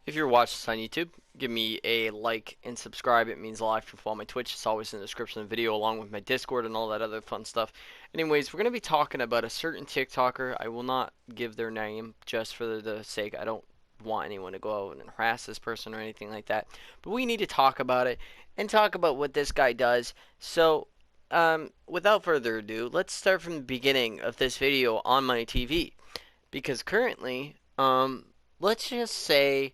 If you're watching this on YouTube, give me a like and subscribe. It means a lot. If you follow my Twitch, it's always in the description of the video, along with my Discord and all that other fun stuff. Anyways, we're going to be talking about a certain TikToker. I will not give their name just for the sake. I don't want anyone to go out and harass this person or anything like that. But we need to talk about it and talk about what this guy does. So, without further ado, let's start from the beginning of this video on my TV. Because currently, let's just say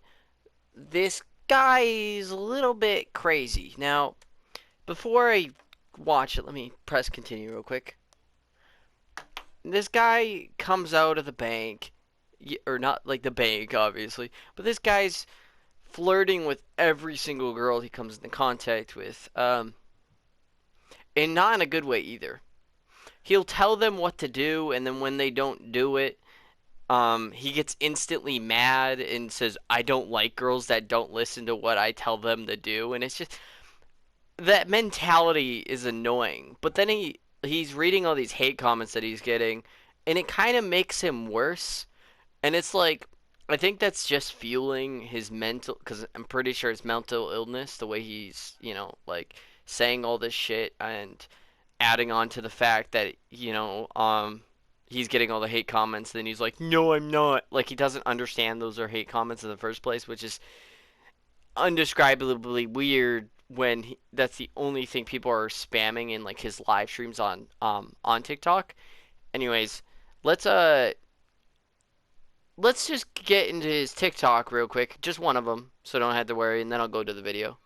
this guy is a little bit crazy. Now, before I watch it, let me press continue real quick. This guy comes out of the bank, or not like the bank, obviously, but this guy's flirting with every single girl he comes into contact with, and not in a good way either. He'll tell them what to do, and then when they don't do it, he gets instantly mad and says, "I don't like girls that don't listen to what I tell them to do," and it's just that mentality is annoying. But then he's reading all these hate comments that he's getting, and it kind of makes him worse. And it's like, I think that's just fueling his mental, because I'm pretty sure it's mental illness, the way he's, like saying all this shit and adding on to the fact that, he's getting all the hate comments. Then he's like, "No, I'm not." Like, he doesn't understand those are hate comments in the first place, which is undescribably weird when that's the only thing people are spamming in like his live streams on TikTok. Anyways, let's let's just get into his TikTok real quick, just one of them, so don't have to worry, and then I'll go to the video.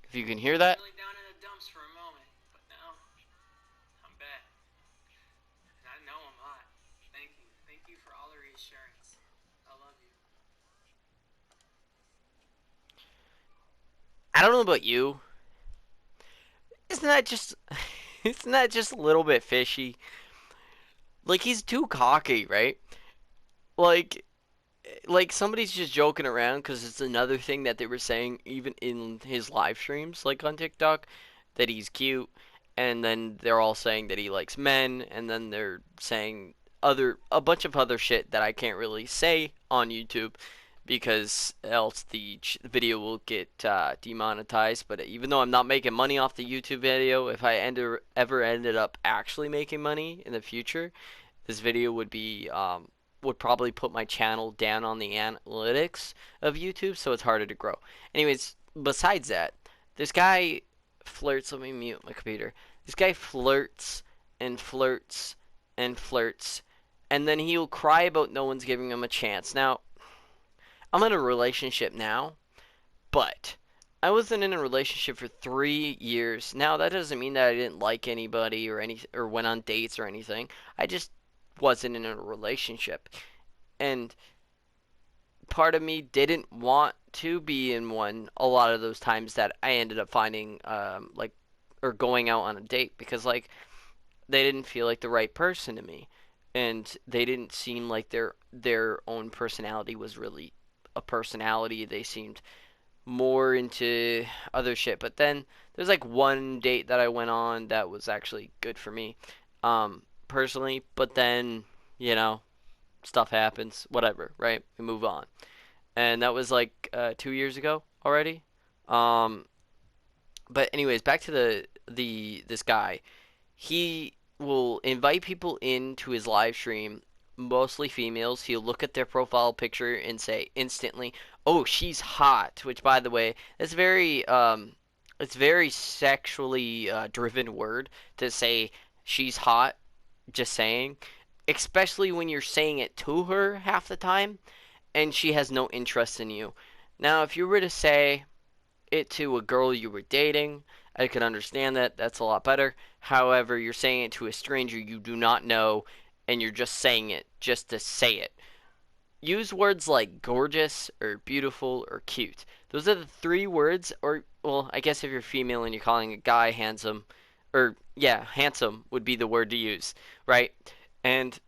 If you can hear that. I don't know about you. Isn't that just isn't that just a little bit fishy? Like, he's too cocky, right? Like like somebody's just joking around because it's another thing that they were saying even in his live streams, like on TikTok, that he's cute, and then they're all saying that he likes men, and then they're saying a bunch of other shit that I can't really say on YouTube because else the video will get demonetized. But even though I'm not making money off the YouTube video, if I ever ended up actually making money in the future, this video would probably put my channel down on the analytics of YouTube, so it's harder to grow. Anyways, besides that, this guy flirts. Let me mute my computer. This guy flirts and flirts and flirts, and then he'll cry about no one's giving him a chance. Now, I'm in a relationship now, but I wasn't in a relationship for 3 years. Now, that doesn't mean that I didn't like anybody or went on dates or anything. I just wasn't in a relationship. And part of me didn't want to be in one a lot of those times that I ended up finding like or going out on a date because like they didn't feel like the right person to me, and they didn't seem like their own personality was really a personality. They seemed more into other shit. But then there's like one date that I went on that was actually good for me, personally. But then, you know, stuff happens, whatever, right? We move on. And that was like 2 years ago already. Um, but anyways, back to the this guy. He will invite people into his live stream, mostly females. He'll look at their profile picture and say instantly, "Oh, she's hot." Which, by the way, that's it's very sexually driven word to say she's hot. Just saying, especially when you're saying it to her half the time and she has no interest in you. Now, if you were to say it to a girl you were dating, I could understand that. That's a lot better. However, you're saying it to a stranger you do not know, and you're just saying it just to say it. Use words like gorgeous or beautiful or cute. Those are the three words, or, well, I guess if you're female and you're calling a guy handsome, or, yeah, handsome would be the word to use, right? And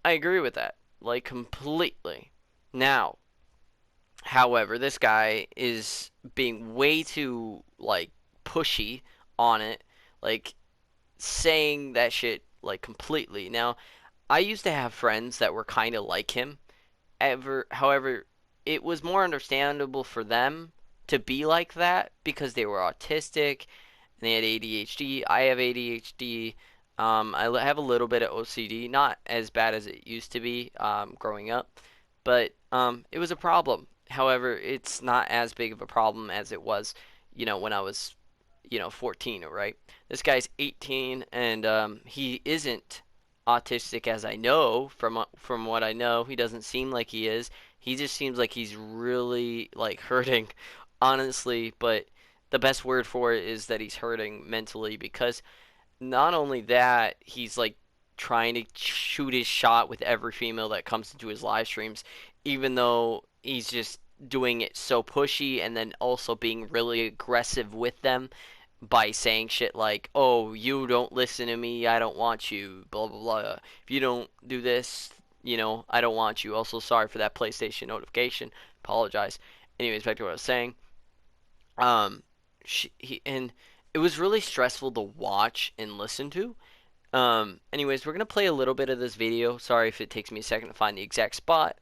I agree with that, like, completely. Now, however, this guy is being way too, like, pushy on it, like, saying that shit, like, completely. Now, I used to have friends that were kind of like him. However, it was more understandable for them to be like that because they were autistic and they had ADHD. I have ADHD. I have a little bit of OCD, not as bad as it used to be growing up, but it was a problem. However, it's not as big of a problem as it was, when I was, 14, right? This guy's 18, and he isn't autistic as I know from what I know. He doesn't seem like he is. He just seems like he's really like hurting, honestly. But the best word for it is that he's hurting mentally because not only that, he's like trying to shoot his shot with every female that comes into his live streams, even though he's just doing it so pushy and then also being really aggressive with them by saying shit like, "Oh, you don't listen to me, I don't want you, blah blah blah. If you don't do this, I don't want you. Also, sorry for that PlayStation notification. Apologize." Anyways, back to what I was saying. And it was really stressful to watch and listen to. Anyways, we're gonna play a little bit of this video. Sorry if it takes me a second to find the exact spot.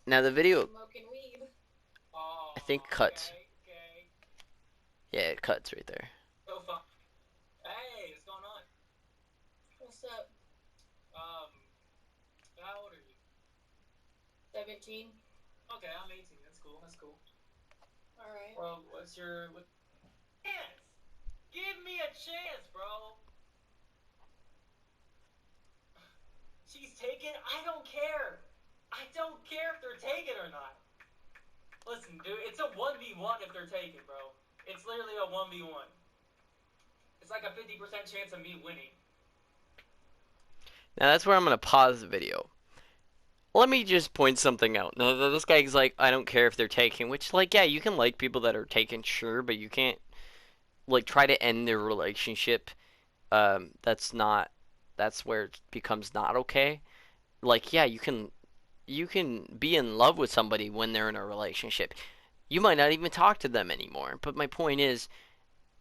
Now the video, I think cuts. Yeah, it cuts right there. Hey, what's going on? What's up? How old are you? 17. Okay, I'm 18. That's cool. That's cool. Alright. Well, what's your chance? Give me a chance, bro. She's taken. I don't care. I don't care if they're taken or not. Listen, dude, it's a 1v1 if they're taken, bro. It's literally a 1v1. It's like a 50% chance of me winning. Now that's where I'm gonna pause the video. Let me just point something out. Now this guy's like, I don't care if they're taken, which like, yeah, you can like people that are taken, sure, but you can't like try to end their relationship. That's not. That's where it becomes not okay. Like, yeah, you can be in love with somebody when they're in a relationship. You might not even talk to them anymore. But my point is,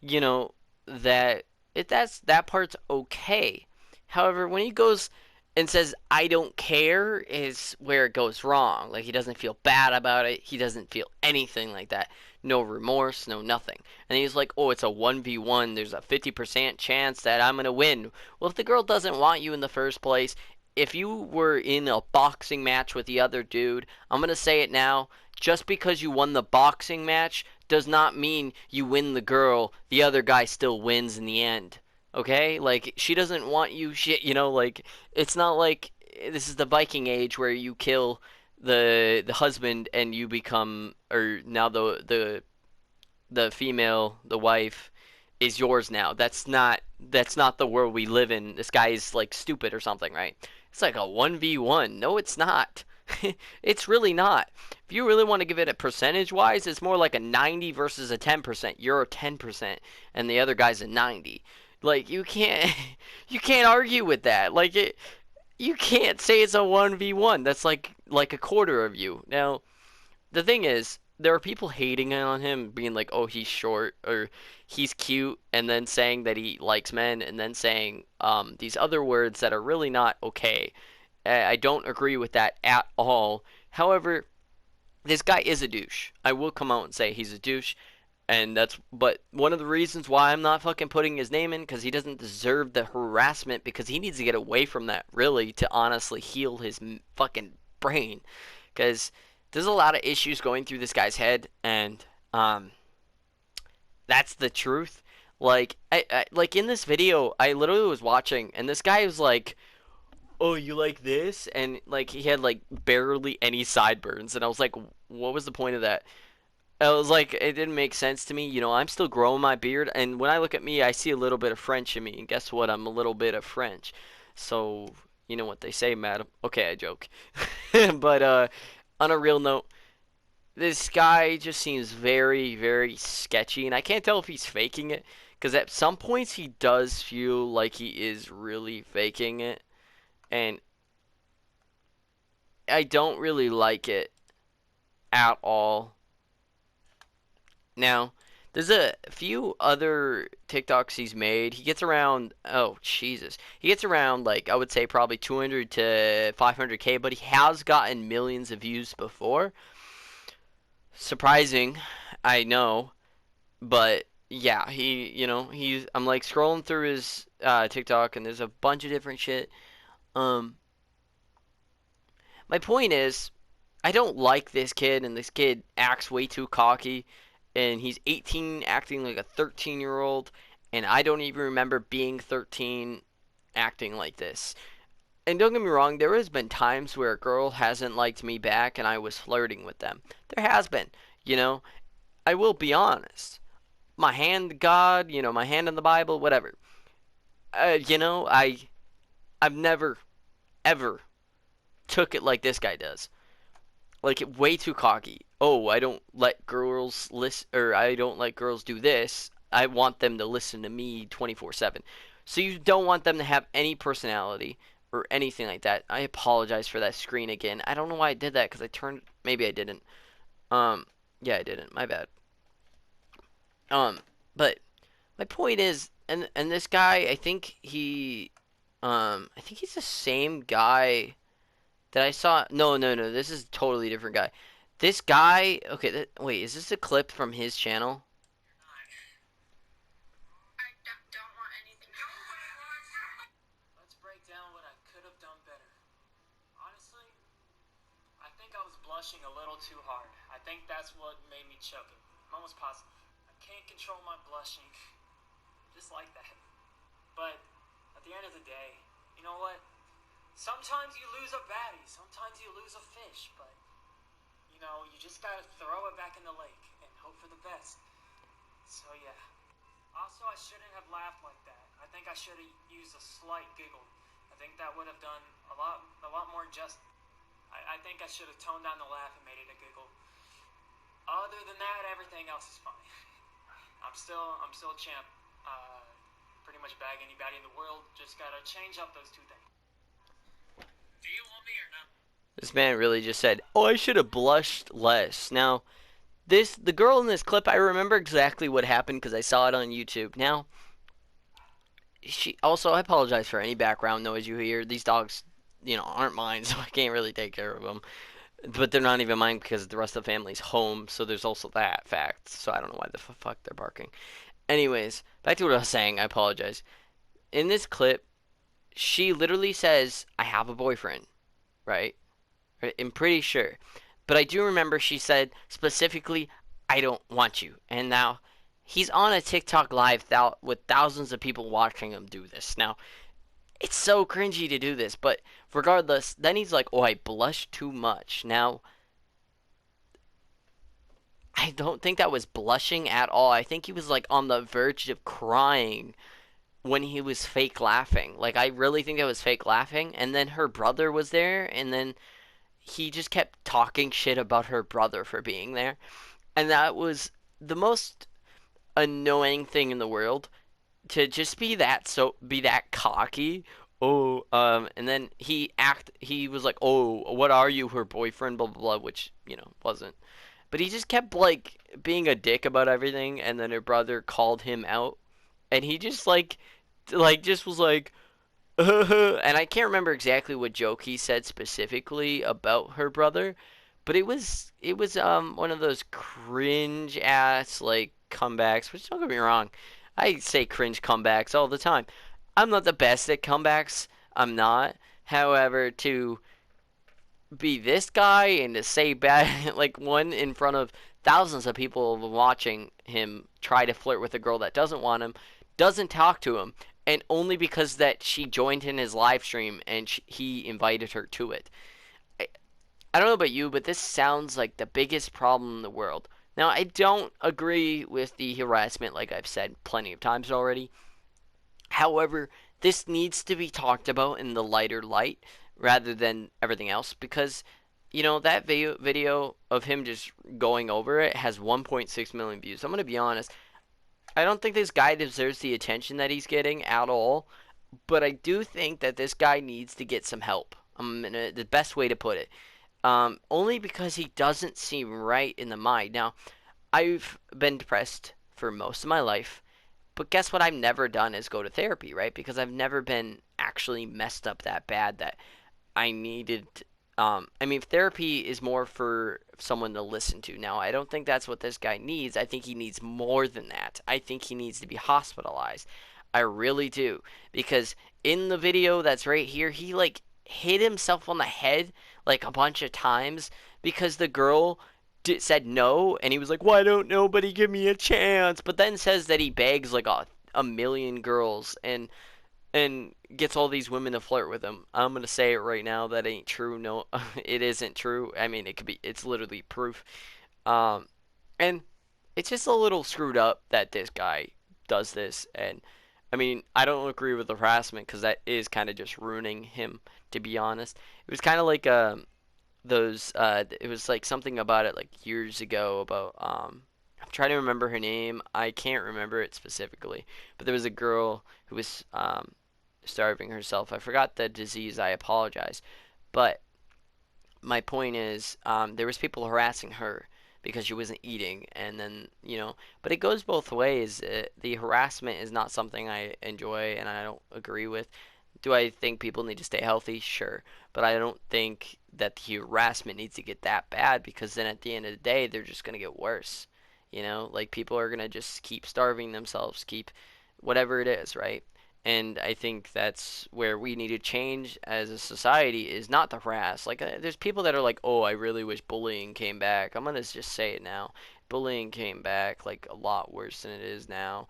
you know, that that part's okay. However, when he goes and says I don't care is where it goes wrong. Like he doesn't feel bad about it. He doesn't feel anything like that. No remorse, no nothing. And he's like, "Oh, it's a 1v1. There's a 50% chance that I'm going to win." Well, if the girl doesn't want you in the first place, if you were in a boxing match with the other dude, I'm going to say it now, just because you won the boxing match does not mean you win the girl. The other guy still wins in the end. Okay? Like she doesn't want you shit, like it's not like this is the Viking age where you kill the husband and you become or now the female, the wife is yours now. That's not the world we live in. This guy is like stupid or something, right? It's like a 1v1. No, it's not. It's really not. If you really want to give it a percentage wise, it's more like a 90 versus a 10%. You're a 10% and the other guy's a 90. Like you can't you can't argue with that. Like you can't say it's a 1v1. That's like a quarter of you. Now, the thing is, there are people hating on him, being like, "Oh, he's short," or "He's cute," and then saying that he likes men, and then saying these other words that are really not okay. I don't agree with that at all. However, this guy is a douche. I will come out and say he's a douche, and but one of the reasons why I'm not fucking putting his name in because he doesn't deserve the harassment because he needs to get away from that really to honestly heal his fucking brain because there's a lot of issues going through this guy's head, and that's the truth. Like like in this video, I literally was watching, and this guy was like, "Oh, you like this?" And like he had like barely any sideburns, and I was like, "What was the point of that?" I was like, it didn't make sense to me. I'm still growing my beard, and when I look at me, I see a little bit of French in me. And guess what? I'm a little bit of French. So, you know what they say, madam. Okay, I joke. But on a real note, this guy just seems very, very sketchy, and I can't tell if he's faking it, because at some points he does feel like he is really faking it, and I don't really like it at all. Now, There's a few other TikToks he's made. He gets around, oh Jesus, he gets around like I would say probably 200 to 500K, but he has gotten millions of views before. Surprising, I know, but yeah, he's I'm like scrolling through his TikTok and there's a bunch of different shit. Um, my point is, I don't like this kid, and this kid acts way too cocky, and he's 18 acting like a 13-year-old, and I don't even remember being 13 acting like this. And don't get me wrong, there has been times where a girl hasn't liked me back and I was flirting with them. There has been, you know. I will be honest. My hand to God, my hand on the Bible, whatever. I've never ever took it like this guy does. Like way too cocky. Oh, I don't let girls listen, or I don't let girls do this. I want them to listen to me 24/7. So you don't want them to have any personality or anything like that. I apologize for that screen again. I don't know why I did that because I turned. Maybe I didn't. Um, yeah, I didn't. My bad. But my point is, and this guy, I think he's the same guy that I saw. No, no, no. This is a totally different guy. This guy. Okay, wait. Is this a clip from his channel? I don't want anything. Let's break down what I could have done better. Honestly, I think I was blushing a little too hard. I think that's what made me choke it. I'm almost positive. I can't control my blushing. Just like that. But at the end of the day, you know what? Sometimes you lose a baddie, sometimes you lose a fish, but you just gotta throw it back in the lake and hope for the best. So yeah. Also, I shouldn't have laughed like that. I think I should have used a slight giggle. I think that would have done a lot more just. I think I should have toned down the laugh and made it a giggle. Other than that, everything else is fine. I'm still a champ. Pretty much bag anybody in the world. Just gotta change up those two things. Do you want me or not? This man really just said, "Oh, I should have blushed less." Now, the girl in this clip, I remember exactly what happened because I saw it on YouTube. Now, I apologize for any background noise you hear. These dogs, aren't mine, so I can't really take care of them. But they're not even mine because the rest of the family's home, so there's also that fact. So I don't know why the fuck they're barking. Anyways, back to what I was saying. I apologize. In this clip, she literally says, "I have a boyfriend," right? I'm pretty sure. But I do remember she said specifically, "I don't want you." And now he's on a TikTok live with thousands of people watching him do this. Now, it's so cringy to do this, but regardless, then he's like, "Oh, I blushed too much." Now, I don't think that was blushing at all. I think he was like on the verge of crying when he was fake laughing. Like, I really think that was fake laughing. And then her brother was there, and then he just kept talking shit about her brother for being there. And that was the most annoying thing in the world, to just be that cocky. Oh, and then he was like, "Oh, what are you, her boyfriend?" Blah blah blah, which wasn't. But he just kept like being a dick about everything, and then her brother called him out, and he just just was like, and I can't remember exactly what joke he said specifically about her brother, but it was one of those cringe ass like comebacks. Which, don't get me wrong, I say cringe comebacks all the time. I'm not the best at comebacks. I'm not. However, to be this guy and to say bad like one in front of thousands of people watching him try to flirt with a girl that doesn't want him, doesn't talk to him, and only because that she joined in his live stream and he invited her to it. I, I don't know about you, but this sounds like the biggest problem in the world. Now, I don't agree with the harassment, like I've said plenty of times already. However, this needs to be talked about in the lighter light rather than everything else, because that video of him just going over it has 1.6 million views. I'm going to be honest, I don't think this guy deserves the attention that he's getting at all, but I do think that this guy needs to get some help. The best way to put it. Only because he doesn't seem right in the mind. Now, I've been depressed for most of my life. But guess what I've never done is go to therapy, right? Because I've never been actually messed up that bad that I needed. I mean, therapy is more for someone to listen to. Now, I don't think that's what this guy needs. I think he needs more than that. I think he needs to be hospitalized. I really do. Because in the video that's right here, he like hit himself on the head like a bunch of times because the girl said no, and he was like, "Why don't nobody give me a chance?" But then says that he begs like a million girls and gets all these women to flirt with him. I'm gonna say it right now. That ain't true. No, it isn't true. I mean, it could be. It's literally proof. Um, and it's just a little screwed up that this guy does this. And I mean, I don't agree with the harassment because that is kind of just ruining him. To be honest, it was kind of like those. It was like something about it like years ago about I'm trying to remember her name. I can't remember it specifically, but there was a girl who was starving herself. I forgot the disease. I apologize. But my point is, there was people harassing her because she wasn't eating, and then But it goes both ways. The harassment is not something I enjoy, and I don't agree with. Do I think people need to stay healthy? Sure, but I don't think that the harassment needs to get that bad because then at the end of the day, they're just gonna get worse. Like people are gonna just keep starving themselves, keep whatever it is, right? And I think that's where we need to change as a society is not to harass. Like, there's people that are like, oh, I really wish bullying came back. I'm going to just say it now. Bullying came back, like, a lot worse than it is now.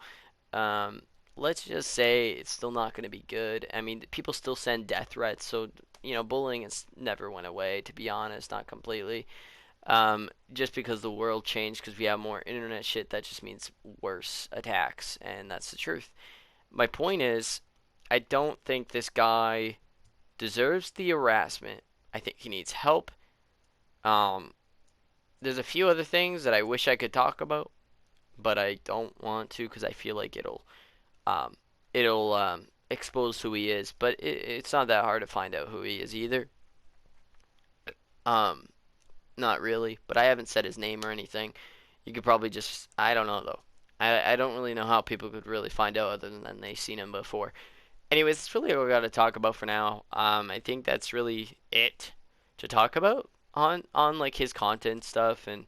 Um, let's just say it's still not going to be good. I mean, people still send death threats, so, bullying has never went away, to be honest, not completely. Just because the world changed, because we have more internet shit, that just means worse attacks, and that's the truth. My point is, I don't think this guy deserves the harassment. I think he needs help. Um, there's a few other things that I wish I could talk about, but I don't want to because I feel like um, it'll expose who he is. But it's not that hard to find out who he is either. Um, not really, but I haven't said his name or anything. You could probably just, I don't know though. I don't really know how people could really find out other than they seen him before. Anyways, that's really what we got to talk about for now. I think that's really it to talk about on like his content stuff and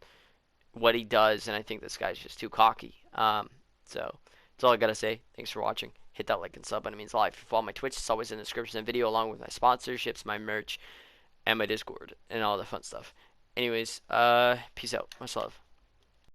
what he does. And I think this guy's just too cocky. So that's all I gotta say. Thanks for watching. Hit that like and sub, and it means a lot. If you follow my Twitch, it's always in the description of the video, along with my sponsorships, my merch, and my Discord, and all the fun stuff. Anyways, peace out. Much love.